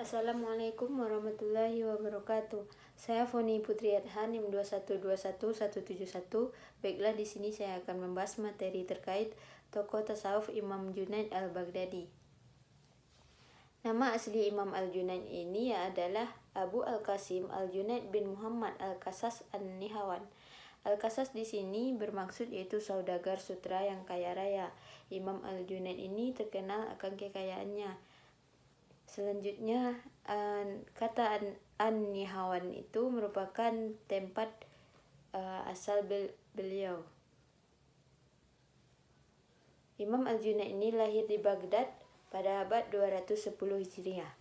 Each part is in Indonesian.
Assalamualaikum warahmatullahi wabarakatuh. Saya Foni Putri Adhan, NIM 2121171. Baiklah, di sini saya akan membahas materi terkait tokoh tasawuf Imam Junaid al-Baghdadi. Nama asli Imam al-Junaid ini adalah Abu al-Qasim al-Junaid bin Muhammad al-Qasas an-Nihawan. Al-Qasas di sini bermaksud yaitu saudagar sutra yang kaya raya. Imam al-Junaid ini terkenal akan kekayaannya. Selanjutnya, kata An-Nihawan itu merupakan tempat asal beliau. Imam al-Junaid ini lahir di Baghdad pada abad 210 Hijriah.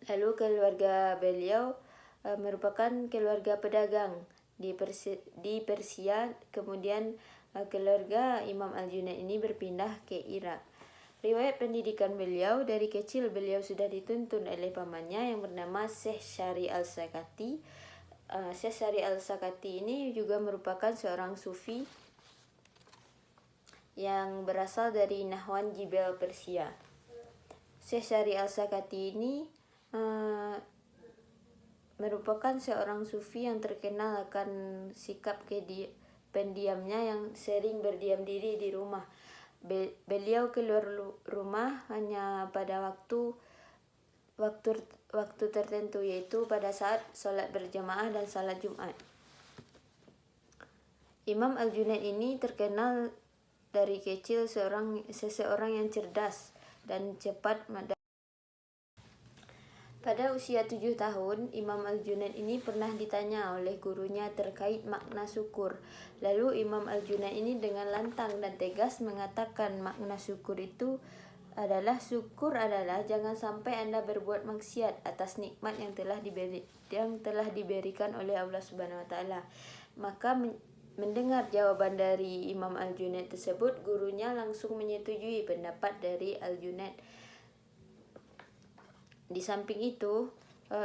Lalu keluarga beliau merupakan keluarga pedagang di Persia. Kemudian keluarga Imam al-Junaid ini berpindah ke Irak. Riwayat pendidikan beliau, dari kecil beliau sudah dituntun oleh pamannya yang bernama Syekh Syari al-Sakati. Syekh Syari al-Sakati ini juga merupakan seorang sufi yang berasal dari Nahwan Jibel Persia. Syekh Syari al-Sakati ini merupakan seorang sufi yang terkenal akan sikap pendiamnya yang sering berdiam diri di rumah. Beliau keluar rumah hanya pada waktu tertentu, yaitu pada saat sholat berjamaah dan salat Jumat. Imam al-Junaid ini terkenal dari kecil seseorang yang cerdas dan cepat. Pada usia 7 tahun, Imam al-Junaid ini pernah ditanya oleh gurunya terkait makna syukur. Lalu Imam al-Junaid ini dengan lantang dan tegas mengatakan makna syukur itu adalah jangan sampai Anda berbuat maksiat atas nikmat yang telah diberikan oleh Allah Subhanahu wa taala. Maka mendengar jawaban dari Imam al-Junaid tersebut, gurunya langsung menyetujui pendapat dari al-Junaid. Di samping itu,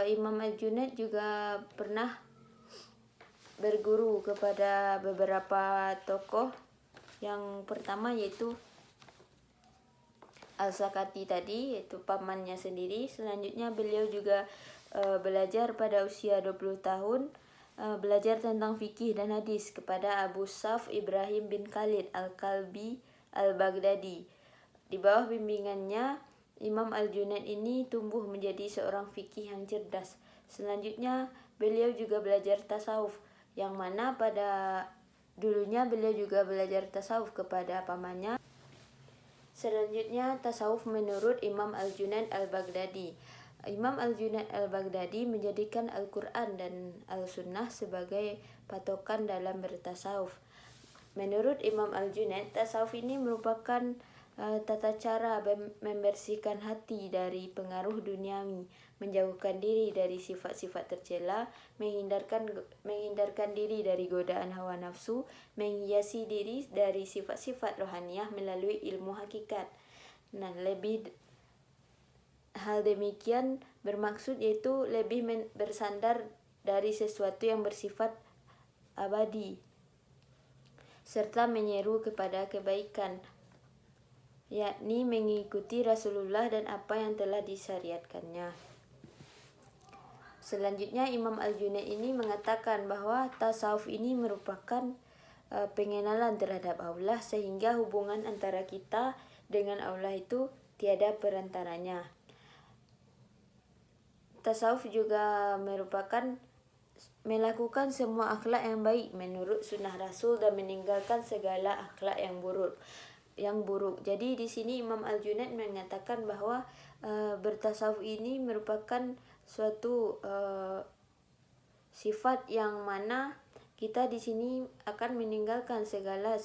Imam al-Junaid juga pernah berguru kepada beberapa tokoh. Yang pertama yaitu Al-Sakati tadi, yaitu pamannya sendiri. Selanjutnya beliau juga belajar pada usia 20 tahun, belajar tentang fikih dan hadis kepada Abu Saf Ibrahim bin Khalid al-Kalbi al-Baghdadi. Di bawah bimbingannya, Imam al-Junaid ini tumbuh menjadi seorang fikih yang cerdas. Selanjutnya beliau juga belajar tasawuf, yang mana pada dulunya beliau juga belajar tasawuf kepada pamannya. Selanjutnya tasawuf menurut Imam al-Junaid al-Baghdadi. Imam al-Junaid al-Baghdadi menjadikan Al-Quran dan Al-Sunnah sebagai patokan dalam bertasawuf. Menurut Imam al-Junaid, tasawuf ini merupakan tata cara membersihkan hati dari pengaruh duniawi, menjauhkan diri dari sifat-sifat tercela, menghindarkan diri dari godaan hawa nafsu, menghiasi diri dari sifat-sifat rohaniah melalui ilmu hakikat. Hal demikian bermaksud yaitu lebih bersandar dari sesuatu yang bersifat abadi, serta menyeru kepada kebaikan, yakni mengikuti Rasulullah dan apa yang telah disyariatkannya. Selanjutnya Imam al-Junaid ini mengatakan bahwa tasawuf ini merupakan pengenalan terhadap Allah, sehingga hubungan antara kita dengan Allah itu tiada perantaranya. Tasawuf juga merupakan melakukan semua akhlak yang baik menurut sunnah Rasul dan meninggalkan segala akhlak yang buruk. Jadi di sini Imam al-Junaid mengatakan bahwa bertasawuf ini merupakan suatu sifat yang mana kita di sini akan meninggalkan segala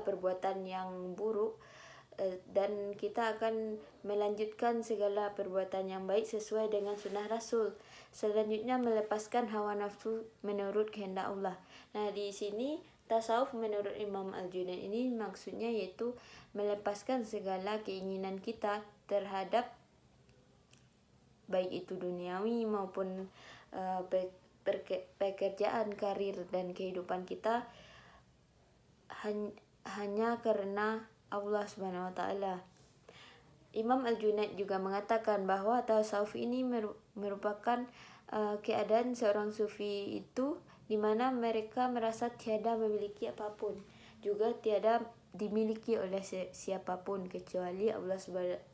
perbuatan yang buruk, dan kita akan melanjutkan segala perbuatan yang baik sesuai dengan sunnah Rasul. Selanjutnya melepaskan hawa nafsu menurut kehendak Allah. Nah, di sini tasawuf menurut Imam al-Junaid ini maksudnya yaitu melepaskan segala keinginan kita terhadap baik itu duniawi maupun pekerjaan, karir, dan kehidupan kita hanya karena Allah Subhanahu wa taala. Imam Al-Junaid juga mengatakan bahwa tasawuf ini merupakan keadaan seorang sufi itu di mana mereka merasa tiada memiliki apapun, juga tiada dimiliki oleh siapapun kecuali Allah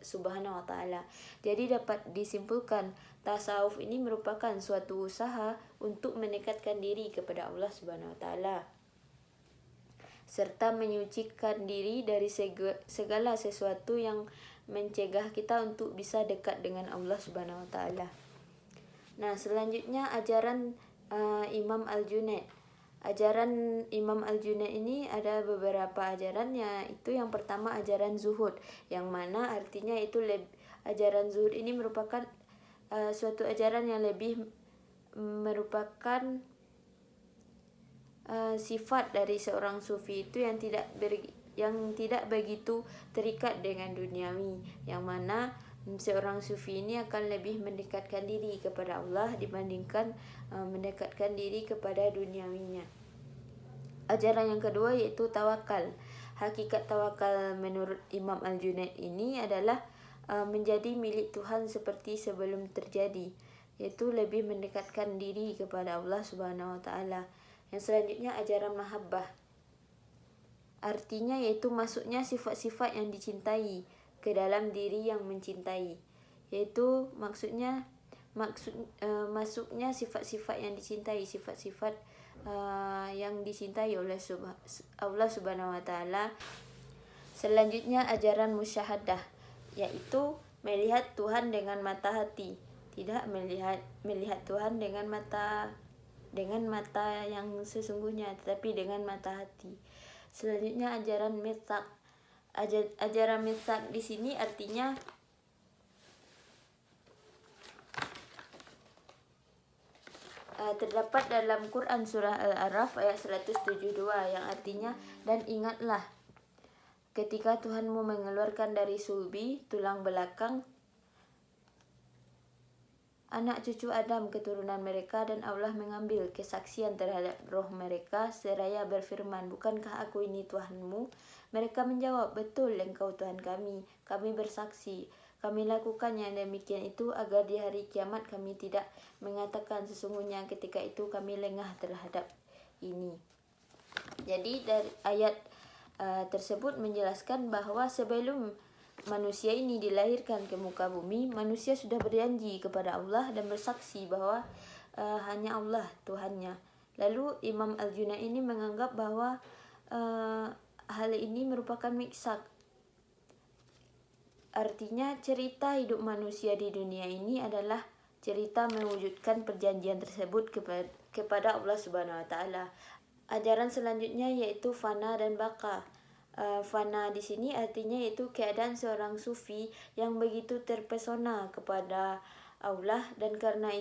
Subhanahu wa taala. Jadi dapat disimpulkan tasawuf ini merupakan suatu usaha untuk mendekatkan diri kepada Allah Subhanahu wa taala serta menyucikan diri dari segala sesuatu yang mencegah kita untuk bisa dekat dengan Allah Subhanahu wa taala. Nah, selanjutnya ajaran Imam Al-Junaid. Ajaran Imam Al-Junaid ini ada beberapa ajarannya. Itu yang pertama ajaran zuhud, yang mana artinya itu ajaran zuhud ini merupakan suatu ajaran yang lebih merupakan sifat dari seorang sufi itu yang tidak begitu terikat dengan duniawi, yang mana seorang sufi ini akan lebih mendekatkan diri kepada Allah dibandingkan mendekatkan diri kepada duniawinya. Ajaran yang kedua yaitu tawakal. Hakikat tawakal menurut Imam Al-Junaid ini adalah menjadi milik Tuhan seperti sebelum terjadi, yaitu lebih mendekatkan diri kepada Allah Subhanahu wa taala. Yang selanjutnya ajaran mahabbah. Artinya yaitu masuknya sifat-sifat yang dicintai ke dalam diri yang mencintai. Yaitu masuknya sifat-sifat yang dicintai, sifat-sifat yang dicintai oleh Allah Subhanahu wa taala. Selanjutnya ajaran musyahadah, yaitu melihat Tuhan dengan mata hati, tidak melihat Tuhan dengan mata yang sesungguhnya, tetapi dengan mata hati. Selanjutnya ajaran mitsaq. Ajaran mitsaq di sini artinya terdapat dalam Quran surah Al-A'raf ayat 172 yang artinya, dan ingatlah ketika Tuhanmu mengeluarkan dari sulbi tulang belakang anak cucu Adam keturunan mereka, dan Allah mengambil kesaksian terhadap roh mereka seraya berfirman, bukankah aku ini Tuhanmu? Mereka menjawab, betul, engkau Tuhan kami bersaksi. Kami lakukan yang demikian itu agar di hari kiamat kami tidak mengatakan sesungguhnya ketika itu kami lengah terhadap ini. Jadi dari ayat tersebut menjelaskan bahwa sebelum manusia ini dilahirkan ke muka bumi, manusia sudah berjanji kepada Allah dan bersaksi bahwa hanya Allah Tuhannya. Lalu Imam Al-Junaid ini menganggap bahwa hal ini merupakan miksak. Artinya cerita hidup manusia di dunia ini adalah cerita mewujudkan perjanjian tersebut kepada Allah Subhanahu wa taala. Ajaran selanjutnya yaitu fana dan baka. Fana di sini artinya yaitu keadaan seorang sufi yang begitu terpesona kepada Allah, dan karena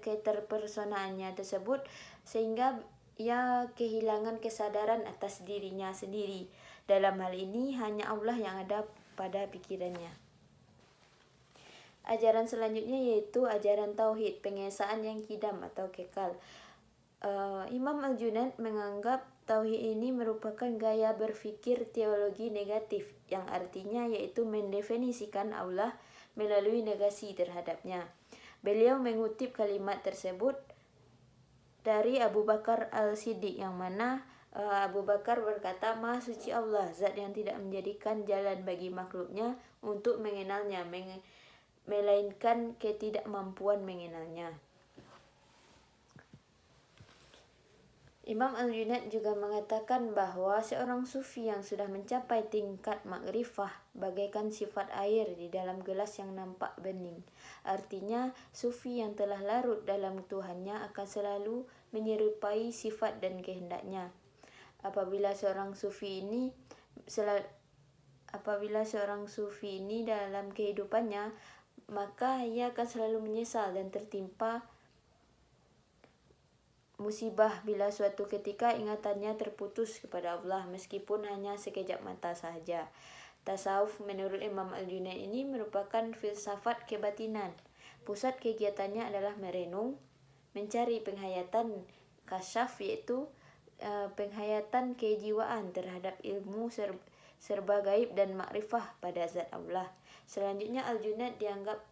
keterpesonaannya tersebut sehingga ia kehilangan kesadaran atas dirinya sendiri. Dalam hal ini hanya Allah yang ada pada pikirannya. Ajaran selanjutnya yaitu ajaran tauhid, pengesaan yang kidam atau kekal. Imam Al-Junaid menganggap tauhid ini merupakan gaya berfikir teologi negatif, yang artinya yaitu mendefinisikan Allah melalui negasi terhadapnya. Beliau mengutip kalimat tersebut dari Abu Bakar Al-Siddiq, yang mana Abu Bakar berkata, Maha suci Allah, zat yang tidak menjadikan jalan bagi makhluknya untuk mengenalnya, melainkan ketidakmampuan mengenalnya. Imam Al-Junaid juga mengatakan bahwa seorang sufi yang sudah mencapai tingkat makrifah bagaikan sifat air di dalam gelas yang nampak bening. Artinya, sufi yang telah larut dalam Tuhannya akan selalu menyerupai sifat dan kehendaknya. Apabila seorang sufi ini dalam kehidupannya, maka ia akan selalu menyesal dan tertimpa musibah bila suatu ketika ingatannya terputus kepada Allah, meskipun hanya sekejap mata sahaja. Tasawuf menurut Imam Al-Junaid ini merupakan filsafat kebatinan. Pusat kegiatannya adalah merenung, mencari penghayatan kasyaf, yaitu penghayatan kejiwaan terhadap ilmu serba gaib dan makrifah pada zat Allah. Selanjutnya Al-Junaid dianggap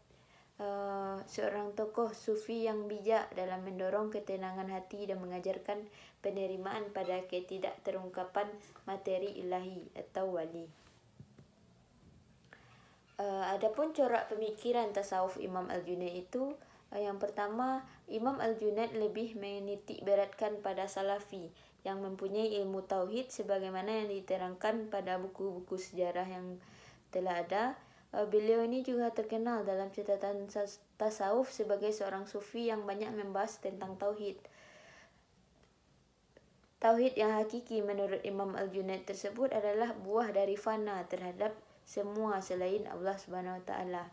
seorang tokoh sufi yang bijak dalam mendorong ketenangan hati dan mengajarkan penerimaan pada ketidakterungkapan materi ilahi atau wali. Adapun corak pemikiran tasawuf Imam Al-Junaid itu, yang pertama, Imam Al-Junaid lebih menitik beratkan pada salafi yang mempunyai ilmu tauhid sebagaimana yang diterangkan pada buku-buku sejarah yang telah ada. Beliau ini juga terkenal dalam catatan tasawuf sebagai seorang sufi yang banyak membahas tentang tauhid. Tauhid yang hakiki menurut Imam Al-Junaid tersebut adalah buah dari fana terhadap semua selain Allah Subhanahu wa taala.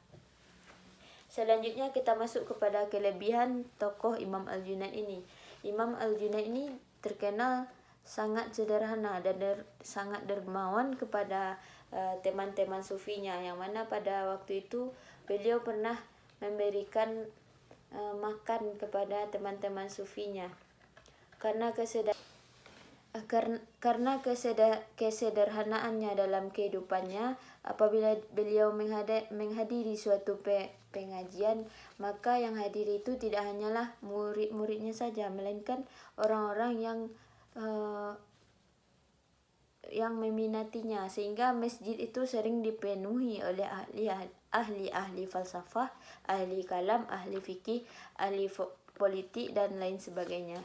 Selanjutnya kita masuk kepada kelebihan tokoh Imam Al-Junaid ini. Imam Al-Junaid ini terkenal sangat sederhana dan sangat dermawan kepada teman-teman sufinya, yang mana pada waktu itu beliau pernah memberikan makan kepada teman-teman sufinya. Karena kesederhanaannya dalam kehidupannya, apabila beliau menghadiri suatu pengajian, maka yang hadir itu tidak hanyalah murid-muridnya saja, melainkan orang-orang yang meminatinya, sehingga masjid itu sering dipenuhi oleh ahli falsafah, ahli kalam, ahli fikih, ahli politik dan lain sebagainya.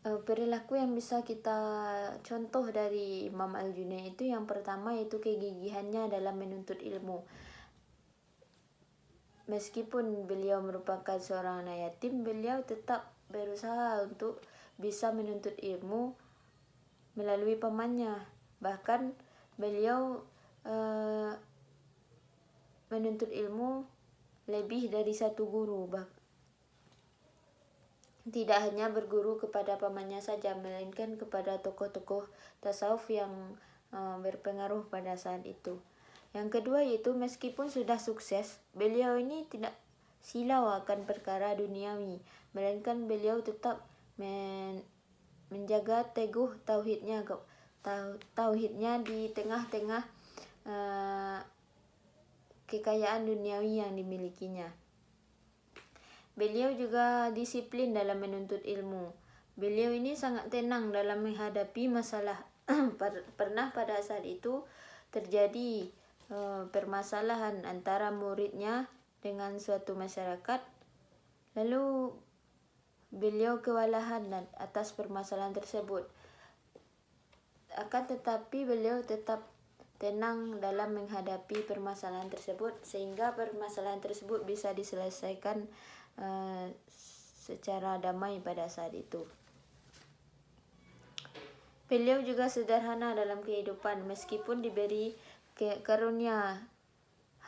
Perilaku yang bisa kita contoh dari Imam Al-Junaid itu, yang pertama yaitu kegigihannya dalam menuntut ilmu. Meskipun beliau merupakan seorang anak yatim, beliau tetap berusaha untuk bisa menuntut ilmu melalui pamannya. Bahkan beliau menuntut ilmu lebih dari satu guru. Tidak hanya berguru kepada pamannya saja, melainkan kepada tokoh-tokoh tasawuf yang berpengaruh pada saat itu. Yang kedua yaitu meskipun sudah sukses, beliau ini tidak silau akan perkara duniawi, melainkan beliau tetap menjaga teguh tauhidnya di tengah-tengah kekayaan duniawi yang dimilikinya. Beliau juga disiplin dalam menuntut ilmu. Beliau ini sangat tenang dalam menghadapi masalah. Pernah pada saat itu terjadi permasalahan antara muridnya dengan suatu masyarakat, lalu beliau kewalahan atas permasalahan tersebut. Akan tetapi beliau tetap tenang dalam menghadapi permasalahan tersebut, sehingga permasalahan tersebut bisa diselesaikan secara damai pada saat itu. Beliau juga sederhana dalam kehidupan, meskipun diberi karunia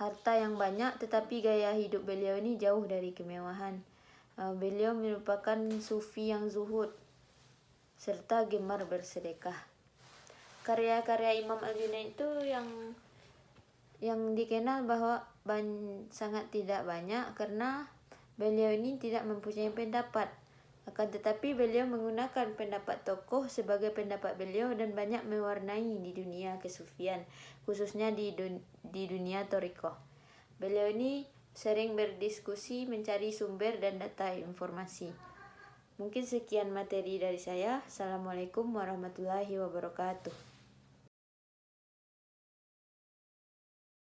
harta yang banyak, tetapi gaya hidup beliau ini jauh dari kemewahan. Beliau merupakan sufi yang zuhud serta gemar bersedekah. Karya-karya Imam Al-Junaid itu yang dikenal bahwa sangat tidak banyak, karena beliau ini tidak mempunyai pendapat. Akan tetapi beliau menggunakan pendapat tokoh sebagai pendapat beliau dan banyak mewarnai di dunia kesufian, khususnya di dunia thariqah. Beliau ini sering berdiskusi, mencari sumber dan data informasi. Mungkin sekian materi dari saya. Assalamualaikum warahmatullahi wabarakatuh.